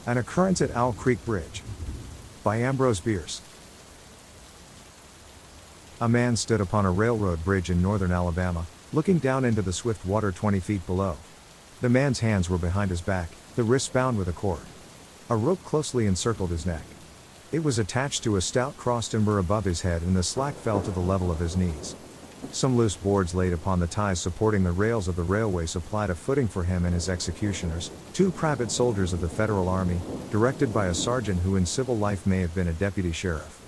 An Occurrence at Owl Creek Bridge. By Ambrose Bierce. A man stood upon a railroad bridge in northern Alabama, looking down into the swift water 20 feet below. The man's hands were behind his back, the wrists bound with a cord. A rope closely encircled his neck. It was attached to a stout cross timber above his head, and the slack fell to the level of his knees. Some loose boards laid upon the ties supporting the rails of the railway supplied a footing for him and his executioners, 2 private soldiers of the Federal Army, directed by a sergeant who in civil life may have been a deputy sheriff.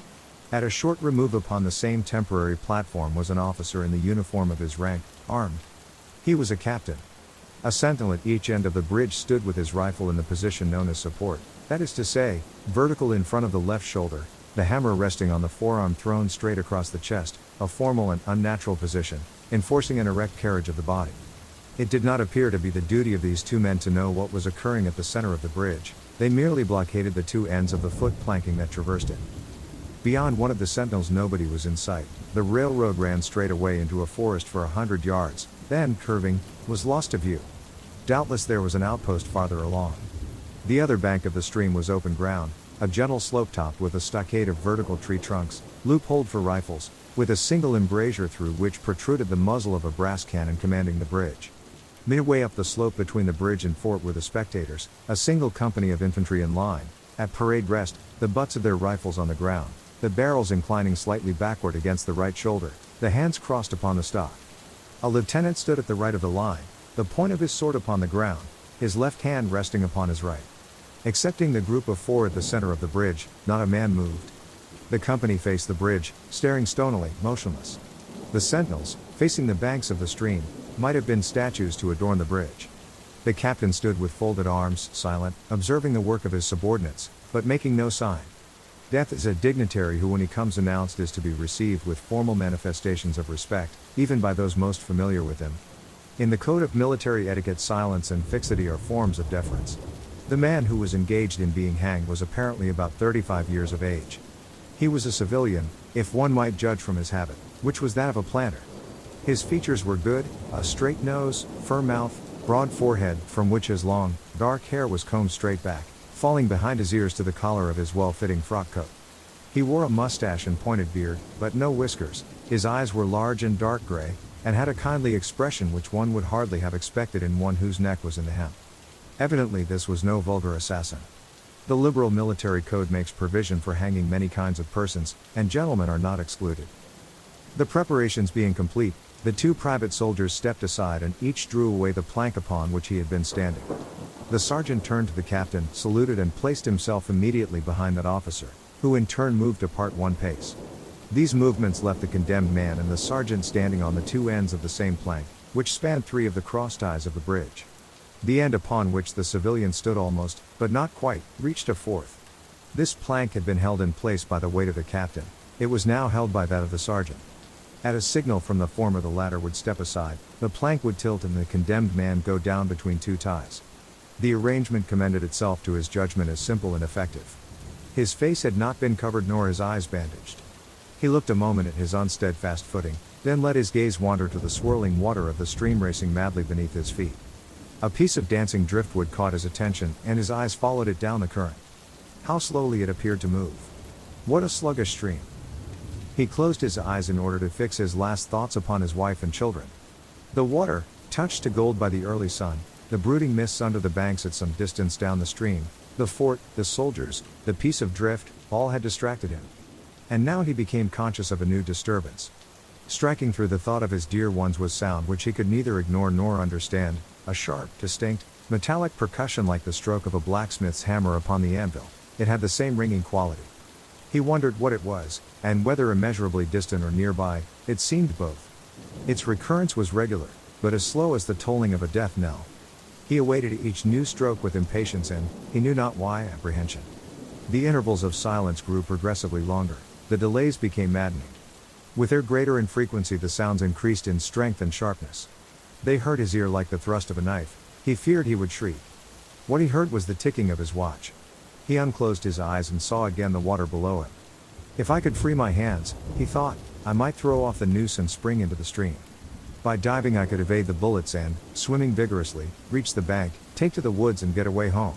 At a short remove upon the same temporary platform was an officer in the uniform of his rank, armed. He was a captain. A sentinel at each end of the bridge stood with his rifle in the position known as support, that is to say, vertical in front of the left shoulder, the hammer resting on the forearm thrown straight across the chest, a formal and unnatural position, enforcing an erect carriage of the body. It did not appear to be the duty of these 2 men to know what was occurring at the center of the bridge. They merely blockaded the 2 ends of the foot planking that traversed it. Beyond one of the sentinels nobody was in sight. The railroad ran straight away into a forest for 100 yards, then, curving, was lost to view. Doubtless there was an outpost farther along. The other bank of the stream was open ground, a gentle slope topped with a stockade of vertical tree trunks, loopholed for rifles, with a single embrasure through which protruded the muzzle of a brass cannon commanding the bridge. Midway up the slope between the bridge and fort were the spectators, a single company of infantry in line, at parade rest, the butts of their rifles on the ground, the barrels inclining slightly backward against the right shoulder, the hands crossed upon the stock. A lieutenant stood at the right of the line, the point of his sword upon the ground, his left hand resting upon his right. Excepting the group of 4 at the center of the bridge, not a man moved. The company faced the bridge, staring stonily, motionless. The sentinels, facing the banks of the stream, might have been statues to adorn the bridge. The captain stood with folded arms, silent, observing the work of his subordinates, but making no sign. Death is a dignitary who when he comes announced is to be received with formal manifestations of respect, even by those most familiar with him. In the code of military etiquette, silence and fixity are forms of deference. The man who was engaged in being hanged was apparently about 35 years of age. He was a civilian, if one might judge from his habit, which was that of a planter. His features were good, a straight nose, firm mouth, broad forehead, from which his long, dark hair was combed straight back, falling behind his ears to the collar of his well-fitting frock coat. He wore a mustache and pointed beard, but no whiskers. His eyes were large and dark gray, and had a kindly expression which one would hardly have expected in one whose neck was in the hem. Evidently this was no vulgar assassin. The liberal military code makes provision for hanging many kinds of persons, and gentlemen are not excluded. The preparations being complete, the 2 private soldiers stepped aside and each drew away the plank upon which he had been standing. The sergeant turned to the captain, saluted and placed himself immediately behind that officer, who in turn moved apart 1 pace. These movements left the condemned man and the sergeant standing on the 2 ends of the same plank, which spanned 3 of the cross ties of the bridge. The end upon which the civilian stood almost, but not quite, reached a 4th. This plank had been held in place by the weight of the captain. It was now held by that of the sergeant. At a signal from the former the latter would step aside, the plank would tilt and the condemned man go down between 2 ties. The arrangement commended itself to his judgment as simple and effective. His face had not been covered nor his eyes bandaged. He looked a moment at his unsteadfast footing, then let his gaze wander to the swirling water of the stream racing madly beneath his feet. A piece of dancing driftwood caught his attention, and his eyes followed it down the current. How slowly it appeared to move. What a sluggish stream. He closed his eyes in order to fix his last thoughts upon his wife and children. The water, touched to gold by the early sun, the brooding mists under the banks at some distance down the stream, the fort, the soldiers, the piece of drift, all had distracted him. And now he became conscious of a new disturbance. Striking through the thought of his dear ones was sound which he could neither ignore nor understand, a sharp, distinct, metallic percussion like the stroke of a blacksmith's hammer upon the anvil. It had the same ringing quality. He wondered what it was, and whether immeasurably distant or nearby. It seemed both. Its recurrence was regular, but as slow as the tolling of a death knell. He awaited each new stroke with impatience and, he knew not why, apprehension. The intervals of silence grew progressively longer. The delays became maddening. With their greater infrequency the sounds increased in strength and sharpness. They hurt his ear like the thrust of a knife. He feared he would shriek. What he heard was the ticking of his watch. He unclosed his eyes and saw again the water below him. If I could free my hands, he thought, I might throw off the noose and spring into the stream. By diving I could evade the bullets and, swimming vigorously, reach the bank, take to the woods and get away home.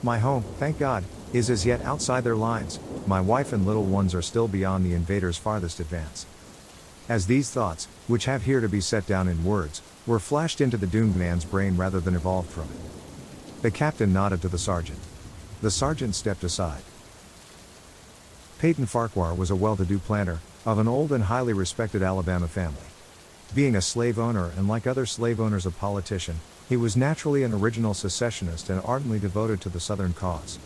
My home, thank God, is as yet outside their lines. My wife and little ones are still beyond the invaders' farthest advance. As these thoughts, which have here to be set down in words, were flashed into the doomed man's brain rather than evolved from it, the captain nodded to the sergeant. The sergeant stepped aside. Peyton Farquhar was a well-to-do planter, of an old and highly respected Alabama family. Being a slave owner and like other slave owners a politician, he was naturally an original secessionist and ardently devoted to the Southern cause.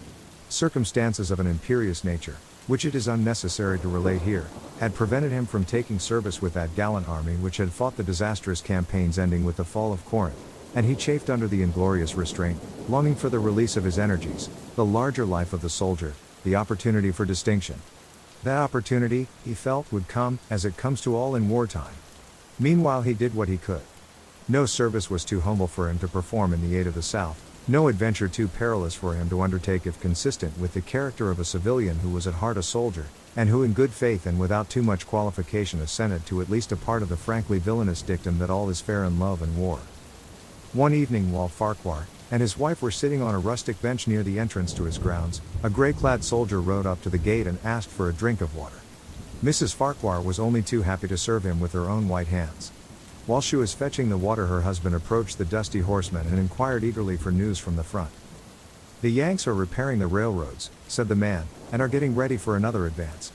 Circumstances of an imperious nature, which it is unnecessary to relate here, had prevented him from taking service with that gallant army which had fought the disastrous campaigns ending with the fall of Corinth, and he chafed under the inglorious restraint, longing for the release of his energies, the larger life of the soldier, the opportunity for distinction. That opportunity, he felt, would come, as it comes to all in wartime. Meanwhile he did what he could. No service was too humble for him to perform in the aid of the South, no adventure too perilous for him to undertake if consistent with the character of a civilian who was at heart a soldier, and who in good faith and without too much qualification assented to at least a part of the frankly villainous dictum that all is fair in love and war. One evening while Farquhar and his wife were sitting on a rustic bench near the entrance to his grounds, a gray-clad soldier rode up to the gate and asked for a drink of water. Mrs. Farquhar was only too happy to serve him with her own white hands. While she was fetching the water, her husband approached the dusty horseman and inquired eagerly for news from the front. "The Yanks are repairing the railroads," said the man, "and are getting ready for another advance.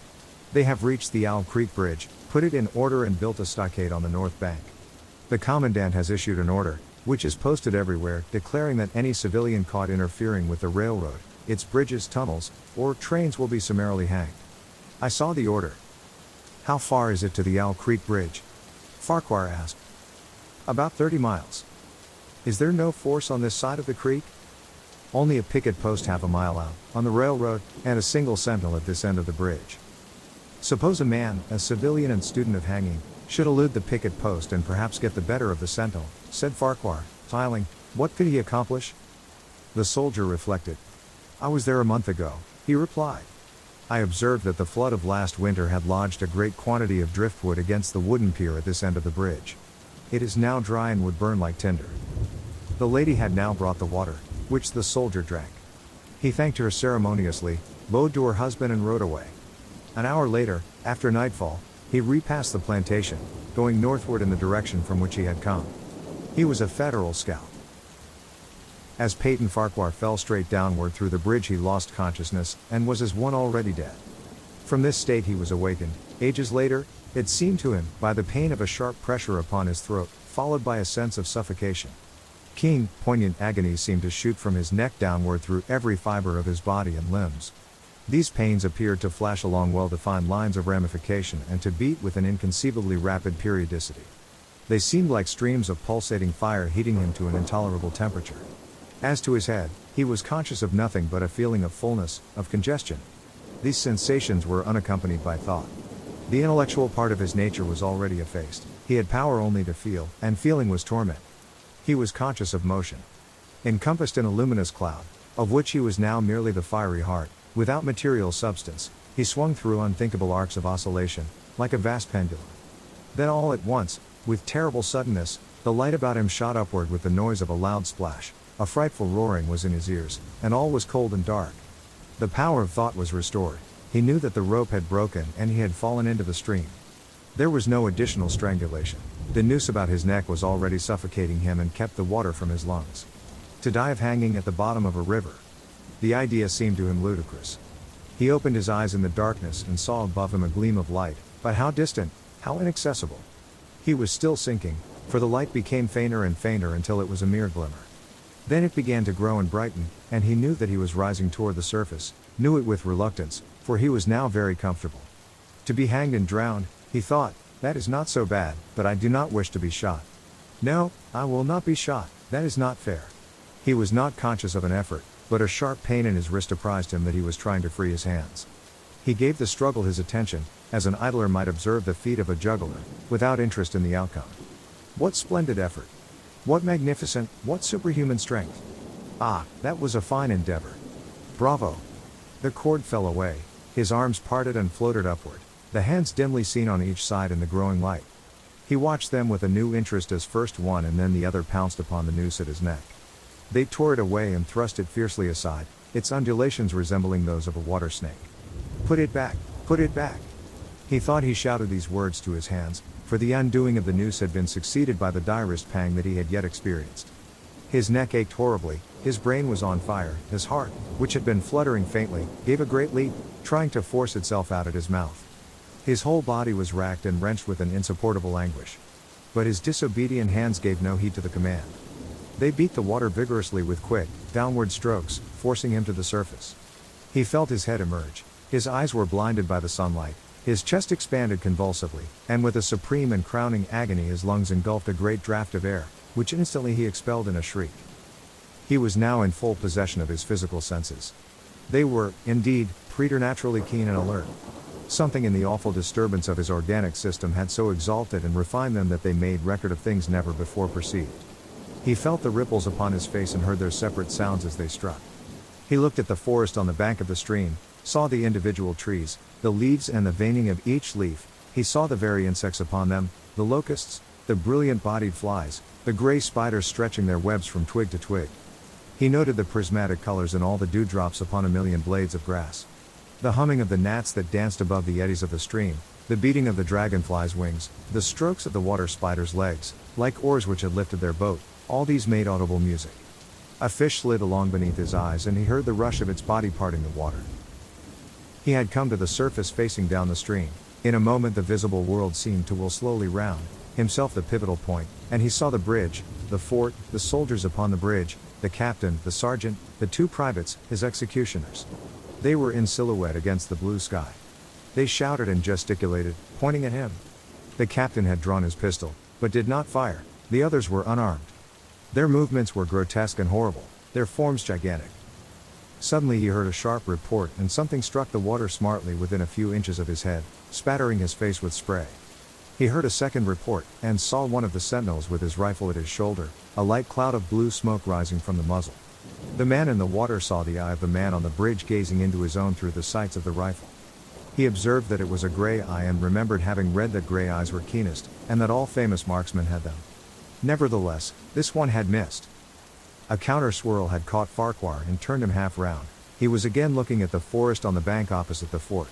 They have reached the Owl Creek Bridge, put it in order and built a stockade on the north bank. The commandant has issued an order, which is posted everywhere, declaring that any civilian caught interfering with the railroad, its bridges, tunnels, or trains will be summarily hanged." I saw the order. "How far is it to the Owl Creek Bridge?" Farquhar asked. "About 30 miles. Is there no force on this side of the creek?" "Only a picket post half a mile out, on the railroad, and a single sentinel at this end of the bridge." "Suppose a man, a civilian and student of hanging, should elude the picket post and perhaps get the better of the sentinel," said Farquhar, smiling, "what could he accomplish?" The soldier reflected. "I was there a month ago," he replied. "I observed that the flood of last winter had lodged a great quantity of driftwood against the wooden pier at this end of the bridge. It is now dry and would burn like tinder." The lady had now brought the water, which the soldier drank. He thanked her ceremoniously, bowed to her husband and rode away. An hour later, after nightfall, he repassed the plantation, going northward in the direction from which he had come. He was a Federal scout. As Peyton Farquhar fell straight downward through the bridge, he lost consciousness, and was as one already dead. From this state he was awakened, ages later, it seemed to him, by the pain of a sharp pressure upon his throat, followed by a sense of suffocation. Keen, poignant agony seemed to shoot from his neck downward through every fiber of his body and limbs. These pains appeared to flash along well-defined lines of ramification and to beat with an inconceivably rapid periodicity. They seemed like streams of pulsating fire heating him to an intolerable temperature. As to his head, he was conscious of nothing but a feeling of fullness, of congestion. These sensations were unaccompanied by thought. The intellectual part of his nature was already effaced. He had power only to feel, and feeling was torment. He was conscious of motion. Encompassed in a luminous cloud, of which he was now merely the fiery heart, without material substance, he swung through unthinkable arcs of oscillation, like a vast pendulum. Then all at once, with terrible suddenness, the light about him shot upward with the noise of a loud splash. A frightful roaring was in his ears, and all was cold and dark. The power of thought was restored. He knew that the rope had broken and he had fallen into the stream. There was no additional strangulation. The noose about his neck was already suffocating him and kept the water from his lungs. To die of hanging at the bottom of a river. The idea seemed to him ludicrous. He opened his eyes in the darkness and saw above him a gleam of light, but how distant, how inaccessible. He was still sinking, for the light became fainter and fainter until it was a mere glimmer. Then it began to grow and brighten, and he knew that he was rising toward the surface, knew it with reluctance, for he was now very comfortable. To be hanged and drowned, he thought, that is not so bad, but I do not wish to be shot. No, I will not be shot, that is not fair. He was not conscious of an effort, but a sharp pain in his wrist apprised him that he was trying to free his hands. He gave the struggle his attention, as an idler might observe the feat of a juggler, without interest in the outcome. What splendid effort! What magnificent, what superhuman strength! Ah, that was a fine endeavor. Bravo! The cord fell away, his arms parted and floated upward, the hands dimly seen on each side in the growing light. He watched them with a new interest as first one and then the other pounced upon the noose at his neck. They tore it away and thrust it fiercely aside, its undulations resembling those of a water snake. "Put it back! Put it back!" He thought he shouted these words to his hands, for the undoing of the noose had been succeeded by the direst pang that he had yet experienced. His neck ached horribly, his brain was on fire, his heart, which had been fluttering faintly, gave a great leap, trying to force itself out at his mouth. His whole body was racked and wrenched with an insupportable anguish. But his disobedient hands gave no heed to the command. They beat the water vigorously with quick, downward strokes, forcing him to the surface. He felt his head emerge. His eyes were blinded by the sunlight, his chest expanded convulsively, and with a supreme and crowning agony his lungs engulfed a great draught of air, which instantly he expelled in a shriek. He was now in full possession of his physical senses. They were, indeed, preternaturally keen and alert. Something in the awful disturbance of his organic system had so exalted and refined them that they made record of things never before perceived. He felt the ripples upon his face and heard their separate sounds as they struck. He looked at the forest on the bank of the stream, saw the individual trees, the leaves and the veining of each leaf. He saw the very insects upon them, the locusts, the brilliant-bodied flies, the gray spiders stretching their webs from twig to twig. He noted the prismatic colors in all the dewdrops upon a million blades of grass. The humming of the gnats that danced above the eddies of the stream, the beating of the dragonfly's wings, the strokes of the water spider's legs, like oars which had lifted their boat, all these made audible music. A fish slid along beneath his eyes and he heard the rush of its body parting the water. He had come to the surface facing down the stream. In a moment the visible world seemed to whirl slowly round, himself the pivotal point, and he saw the bridge, the fort, the soldiers upon the bridge, the captain, the sergeant, the two privates, his executioners. They were in silhouette against the blue sky. They shouted and gesticulated, pointing at him. The captain had drawn his pistol, but did not fire. The others were unarmed. Their movements were grotesque and horrible, their forms gigantic. Suddenly he heard a sharp report and something struck the water smartly within a few inches of his head, spattering his face with spray. He heard a second report, and saw one of the sentinels with his rifle at his shoulder, a light cloud of blue smoke rising from the muzzle. The man in the water saw the eye of the man on the bridge gazing into his own through the sights of the rifle. He observed that it was a gray eye and remembered having read that gray eyes were keenest, and that all famous marksmen had them. Nevertheless, this one had missed. A counter-swirl had caught Farquhar and turned him half round. He was again looking at the forest on the bank opposite the fort.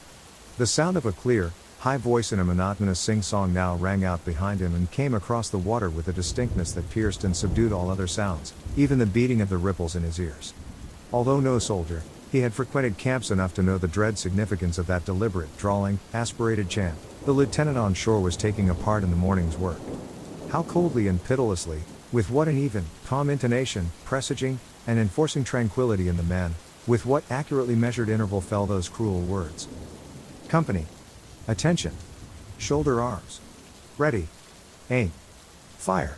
The sound of a clear, high voice in a monotonous sing-song now rang out behind him and came across the water with a distinctness that pierced and subdued all other sounds, even the beating of the ripples in his ears. Although no soldier, he had frequented camps enough to know the dread significance of that deliberate, drawling, aspirated chant. The lieutenant on shore was taking a part in the morning's work. How coldly and pitilessly, with what an even, calm intonation, presaging, and enforcing tranquility in the man, with what accurately measured interval fell those cruel words. Company. Attention. Shoulder arms. Ready. Aim. Fire.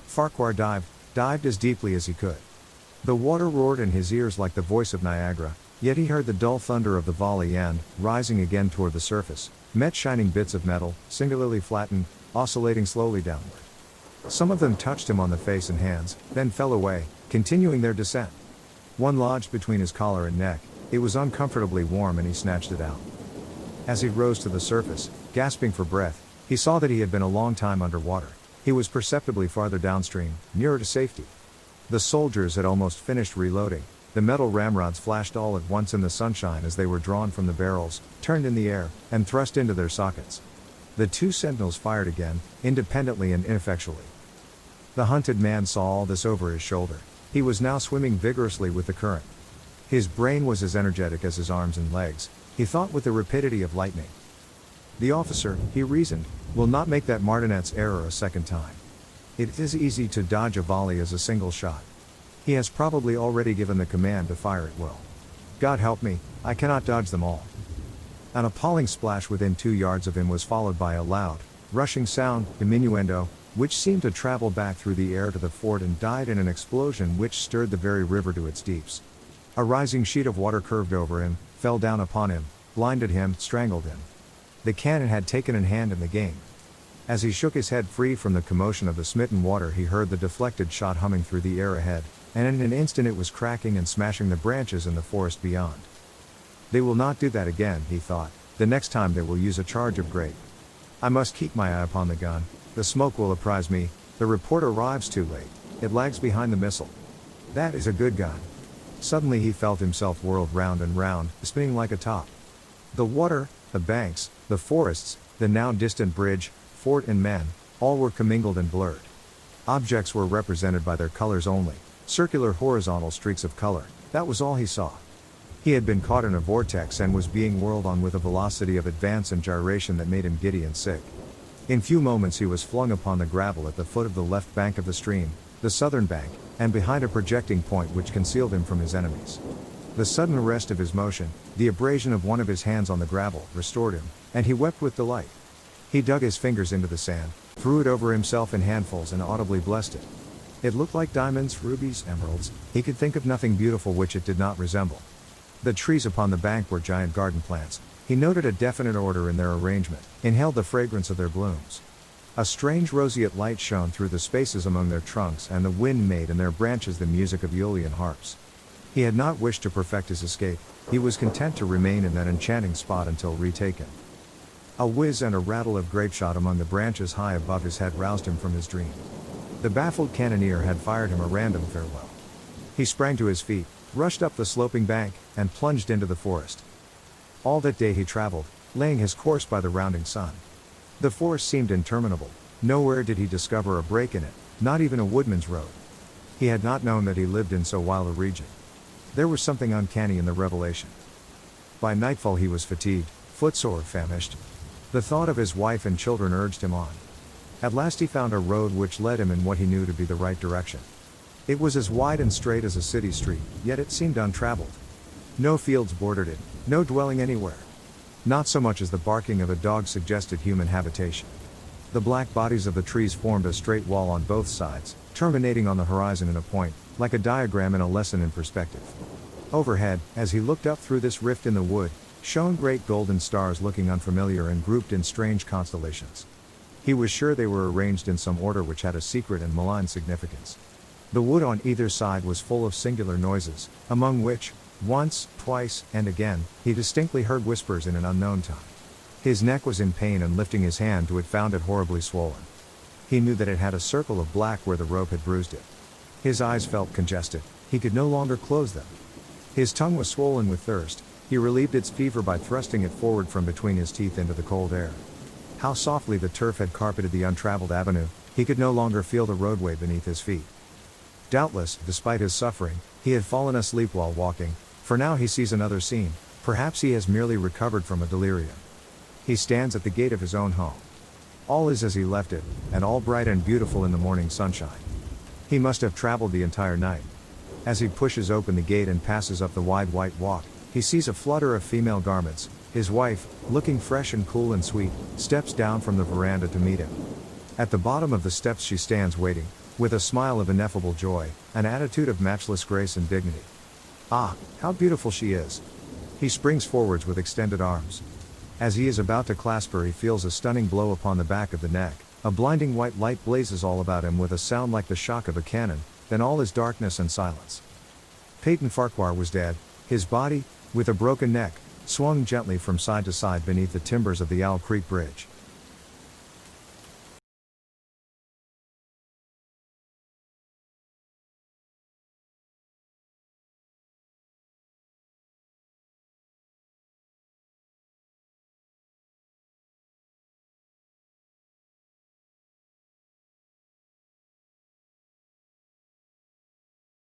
Farquhar dived as deeply as he could. The water roared in his ears like the voice of Niagara, yet he heard the dull thunder of the volley and, rising again toward the surface, met shining bits of metal, singularly flattened, oscillating slowly downward. Some of them touched him on the face and hands, then fell away, continuing their descent. One lodged between his collar and neck. It was uncomfortably warm and he snatched it out. As he rose to the surface, gasping for breath, he saw that he had been a long time underwater. He was perceptibly farther downstream, nearer to safety. The soldiers had almost finished reloading. The metal ramrods flashed all at once in the sunshine as they were drawn from the barrels, turned in the air, and thrust into their sockets. The two sentinels fired again, independently and ineffectually. The hunted man saw all this over his shoulder. He was now swimming vigorously with the current. His brain was as energetic as his arms and legs. He thought with the rapidity of lightning. The officer, he reasoned, will not make that martinet's error a second time. It is easy to dodge a volley as a single shot. He has probably already given the command to fire at will. God help me, I cannot dodge them all. An appalling splash within 2 yards of him was followed by a loud, rushing sound, diminuendo, which seemed to travel back through the air to the fort and died in an explosion which stirred the very river to its deeps. A rising sheet of water curved over him, fell down upon him, blinded him, strangled him. The cannon had taken a hand in the game. As he shook his head free from the commotion of the smitten water, he heard the deflected shot humming through the air ahead, and in an instant it was cracking and smashing the branches in the forest beyond. They will not do that again, he thought. The next time they will use a charge of grape. I must keep my eye upon the gun. The smoke will apprise me. The report arrives too late. It lags behind the missile. That is a good gun. Suddenly he felt himself whirled round and round, spinning like a top. The water, the banks, the forests, the now distant bridge, fort and men, all were commingled and blurred. Objects were represented by their colors only, circular horizontal streaks of color, that was all he saw. He had been caught in a vortex and was being whirled on with a velocity of advance and gyration that made him giddy and sick. In few moments he was flung upon the gravel at the foot of the left bank of the stream, the southern bank, and behind a projecting point which concealed him from his enemies. The sudden arrest of his motion, the abrasion of one of his hands on the gravel, restored him, and he wept with delight. He dug his fingers into the sand, threw it over himself in handfuls and audibly blessed it. It looked like diamonds, rubies, emeralds, he could think of nothing beautiful which it did not resemble. The trees upon the bank were giant garden plants. He noted a definite order in their arrangement, inhaled the fragrance of their blooms. A strange roseate light shone through the spaces among their trunks, and the wind made in their branches the music of Aeolian harps. He had not wished to perfect his escape, he was content to remain in that enchanting spot until retaken. A whiz and a rattle of grapeshot among the branches high above his head roused him from his dream. The baffled cannoneer had fired him a random farewell. He sprang to his feet, rushed up the sloping bank, and plunged into the forest. All that day he traveled, laying his course by the rounding sun. The forest seemed interminable, nowhere did he discover a break in it, not even a woodman's road. He had not known that he lived in so wild a region. There was something uncanny in the revelation. By nightfall he was fatigued, footsore, famished. The thought of his wife and children urged him on. At last he found a road which led him in what he knew to be the right direction. It was as wide and straight as a city street, yet it seemed untraveled. No fields bordered it, no dwelling anywhere. Not so much as the barking of a dog suggested human habitation. The black bodies of the trees formed a straight wall on both sides, terminating on the horizon in a point, like a diagram in a lesson in perspective. Overhead, as he looked up through this rift in the wood, shone great golden stars looking unfamiliar and grouped in strange constellations. He was sure they were arranged in some order which had a secret and malign significance. The wood on either side was full of singular noises, among which, once, twice, and again, he distinctly heard whispers in an unknown tongue. His neck was in pain, and lifting his hand to it found it horribly swollen. He knew that it had a circle of black where the rope had bruised it. His eyes felt congested, he could no longer close them. His tongue was swollen with thirst, he relieved its fever by thrusting it forward from between his teeth into the cold air. How softly the turf had carpeted the untraveled avenue, he could no longer feel the roadway beneath his feet. Doubtless, despite his suffering, he had fallen asleep while walking, for now he sees another scene, perhaps he has merely recovered from a delirium. He stands at the gate of his own home. All is as he left it, and all bright and beautiful in the morning sunshine. He must have traveled the entire night. As he pushes open the gate and passes up the wide white walk, he sees a flutter of female garments. His wife, looking fresh and cool and sweet, steps down from the veranda to meet him. At the bottom of the steps she stands waiting, with a smile of ineffable joy, an attitude of matchless grace and dignity. Ah, how beautiful she is! He springs forwards with extended arms. As he is about to clasp her, he feels a stunning blow upon the back of the neck. A blinding white light blazes all about him with a sound like the shock of a cannon, then all is darkness and silence. Peyton Farquhar was dead. His body, with a broken neck, swung gently from side to side beneath the timbers of the Owl Creek Bridge.